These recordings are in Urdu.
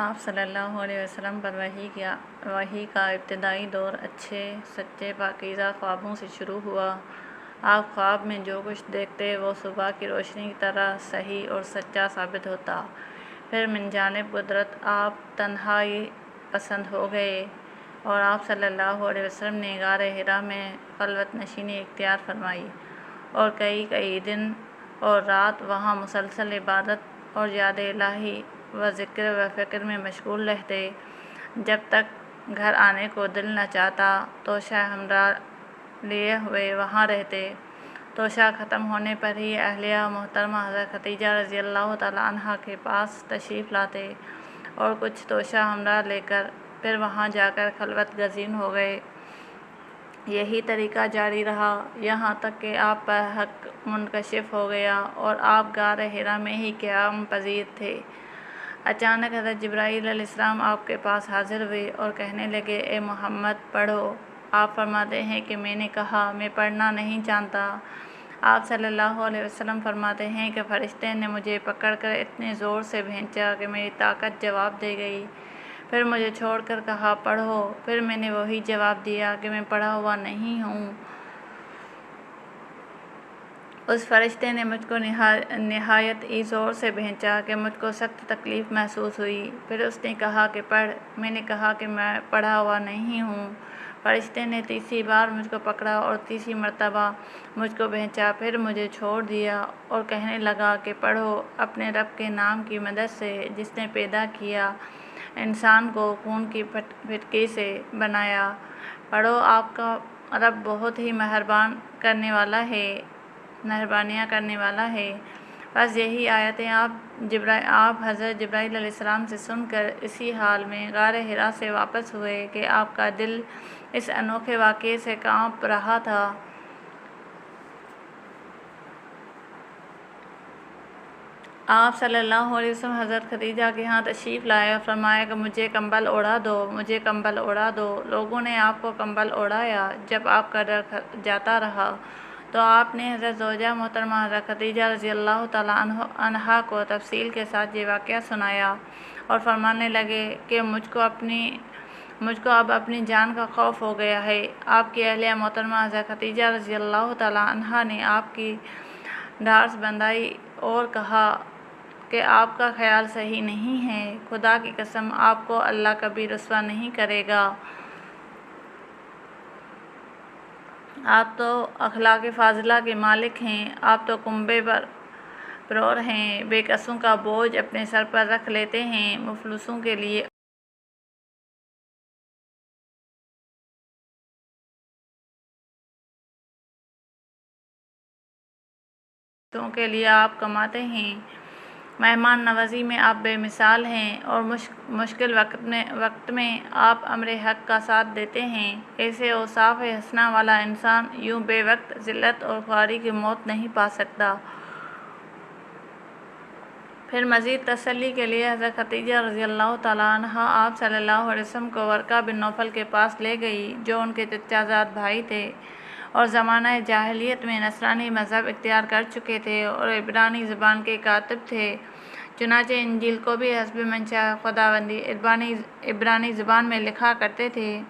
آپ صلی اللہ علیہ وسلم پر وحی کا ابتدائی دور اچھے سچے پاکیزہ خوابوں سے شروع ہوا۔ آپ خواب میں جو کچھ دیکھتے وہ صبح کی روشنی کی طرح صحیح اور سچا ثابت ہوتا۔ پھر من جانب قدرت آپ تنہائی پسند ہو گئے اور آپ صلی اللہ علیہ وسلم نے غار حرا میں خلوت نشینی اختیار فرمائی اور کئی دن اور رات وہاں مسلسل عبادت اور یاد الہی و ذکر و فکر میں مشغول رہتے۔ جب تک گھر آنے کو دل نہ چاہتا توشہ ہمراہ لیے ہوئے وہاں رہتے۔ توشہ ختم ہونے پر ہی اہلیہ محترمہ حضرت خدیجہ رضی اللہ تعالیٰ عنہا کے پاس تشریف لاتے اور کچھ توشہ ہمراہ لے کر پھر وہاں جا کر خلوت گزین ہو گئے۔ یہی طریقہ جاری رہا یہاں تک کہ آپ پر حق منکشف ہو گیا اور آپ غار حرا میں ہی قیام پذیر تھے۔ اچانک حضرت جبرائیل علیہ السلام آپ کے پاس حاضر ہوئے اور کہنے لگے، اے محمد پڑھو۔ آپ فرماتے ہیں کہ میں نے کہا میں پڑھنا نہیں جانتا۔ آپ صلی اللہ علیہ وسلم فرماتے ہیں کہ فرشتے نے مجھے پکڑ کر اتنے زور سے بھینچا کہ میری طاقت جواب دے گئی۔ پھر مجھے چھوڑ کر کہا پڑھو۔ پھر میں نے وہی جواب دیا کہ میں پڑھا ہوا نہیں ہوں۔ اس فرشتے نے مجھ کو نہایت ہی زور سے بھینچا کہ مجھ کو سخت تکلیف محسوس ہوئی۔ پھر اس نے کہا کہ پڑھ۔ میں نے کہا کہ میں پڑھا ہوا نہیں ہوں۔ فرشتے نے تیسری بار مجھ کو پکڑا اور تیسری مرتبہ مجھ کو بھینچا، پھر مجھے چھوڑ دیا اور کہنے لگا کہ پڑھو اپنے رب کے نام کی مدد سے جس نے پیدا کیا، انسان کو خون کی پھٹکی سے بنایا۔ پڑھو آپ کا رب بہت ہی مہربانیاں کرنے والا ہے۔ بس یہی آیتیں آپ حضرت جبرائیل علیہ السلام سے سن کر اسی حال میں غار حرا سے واپس ہوئے کہ آپ کا دل اس انوکھے واقعے سے کانپ رہا تھا۔ آپ صلی اللہ علیہ وسلم حضرت خدیجہ کے ہاں تشریف لائے اور فرمایا کہ مجھے کمبل اوڑھا دو، مجھے کمبل اوڑھا دو۔ لوگوں نے آپ کو کمبل اوڑھایا۔ جب آپ کا ڈر جاتا رہا تو آپ نے حضرت زوجہ محترمہ حضرت خدیجہ رضی اللہ تعالیٰ عنہا کو تفصیل کے ساتھ یہ واقعہ سنایا اور فرمانے لگے کہ مجھ کو اب اپنی جان کا خوف ہو گیا ہے۔ آپ کی اہلیہ محترمہ حضرت خدیجہ رضی اللہ تعالیٰ عنہا نے آپ کی ڈھارس بندھائی اور کہا کہ آپ کا خیال صحیح نہیں ہے، خدا کی قسم آپ کو اللہ کبھی رسوا نہیں کرے گا۔ آپ تو اخلاق فاضلہ کے مالک ہیں، آپ تو کنبے پرور ہیں، بے کسوں کا بوجھ اپنے سر پر رکھ لیتے ہیں، مفلسوں کے لیے آپ کماتے ہیں، مہمان نوازی میں آپ بے مثال ہیں اور مشکل وقت میں آپ امر حق کا ساتھ دیتے ہیں۔ ایسے اوصاف حسنہ والا انسان یوں بے وقت ذلت اور خواری کی موت نہیں پا سکتا۔ پھر مزید تسلی کے لیے حضرت خدیجہ رضی اللہ تعالیٰ عنہا آپ صلی اللہ علیہ وسلم کو ورقہ بن نوفل کے پاس لے گئی جو ان کے چچا زاد بھائی تھے اور زمانہ جاہلیت میں نصرانی مذہب اختیار کر چکے تھے اور عبرانی زبان کے کاتب تھے۔ چنانچہ انجیل کو بھی حسب منشاء خداوندی عبرانی زبان میں لکھا کرتے تھے۔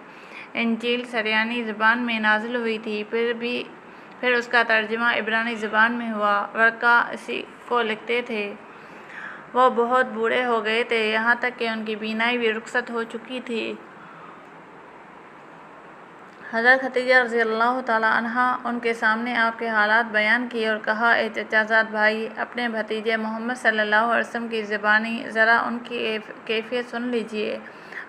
انجیل سریانی زبان میں نازل ہوئی تھی، پھر اس کا ترجمہ عبرانی زبان میں ہوا۔ ورقہ اسی کو لکھتے تھے۔ وہ بہت بوڑھے ہو گئے تھے، یہاں تک کہ ان کی بینائی بھی رخصت ہو چکی تھی۔ حضرت خدیجہ رضی اللہ تعالیٰ عنہا ان کے سامنے آپ کے حالات بیان کیے اور کہا، اے چچا زاد بھائی، اپنے بھتیجے محمد صلی اللہ علیہ وسلم کی زبانی ذرا ان کی کیفیت سن لیجیے۔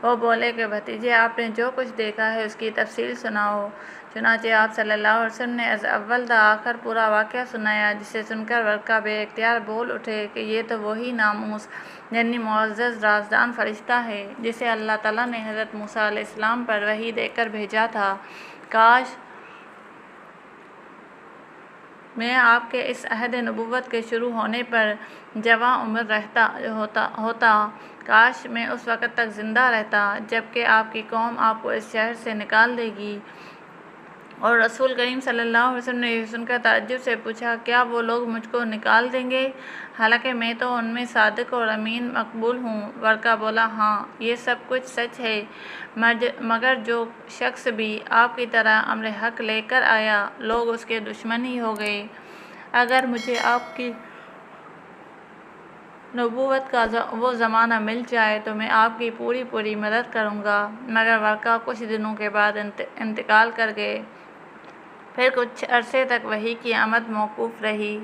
وہ بولے کہ بھتیجے آپ نے جو کچھ دیکھا ہے اس کی تفصیل سناؤ۔ چنانچہ آپ صلی اللہ علیہ وسلم نے از اول تا آخر پورا واقعہ سنایا، جسے سن کر ورقہ بے اختیار بول اٹھے کہ یہ تو وہی ناموس یعنی معزز رازدان فرشتہ ہے جسے اللہ تعالیٰ نے حضرت موسیٰ علیہ السلام پر وحی دے کر بھیجا تھا۔ کاش میں آپ کے اس عہد نبوت کے شروع ہونے پر جواں عمر ہوتا، کاش میں اس وقت تک زندہ رہتا جب کہ آپ کی قوم آپ کو اس شہر سے نکال دے گی۔ اور رسول کریم صلی اللہ علیہ وسلم نے یہ سن کر تعجب سے پوچھا، کیا وہ لوگ مجھ کو نکال دیں گے حالانکہ میں تو ان میں صادق اور امین مقبول ہوں؟ ورقہ بولا، ہاں یہ سب کچھ سچ ہے، مگر جو شخص بھی آپ کی طرح امر حق لے کر آیا لوگ اس کے دشمن ہی ہو گئے۔ اگر مجھے آپ کی نبوت کا وہ زمانہ مل جائے تو میں آپ کی پوری مدد کروں گا۔ مگر ورقہ کچھ دنوں کے بعد انتقال کر گئے۔ پھر کچھ عرصے تک وحی کی آمد موقوف رہی۔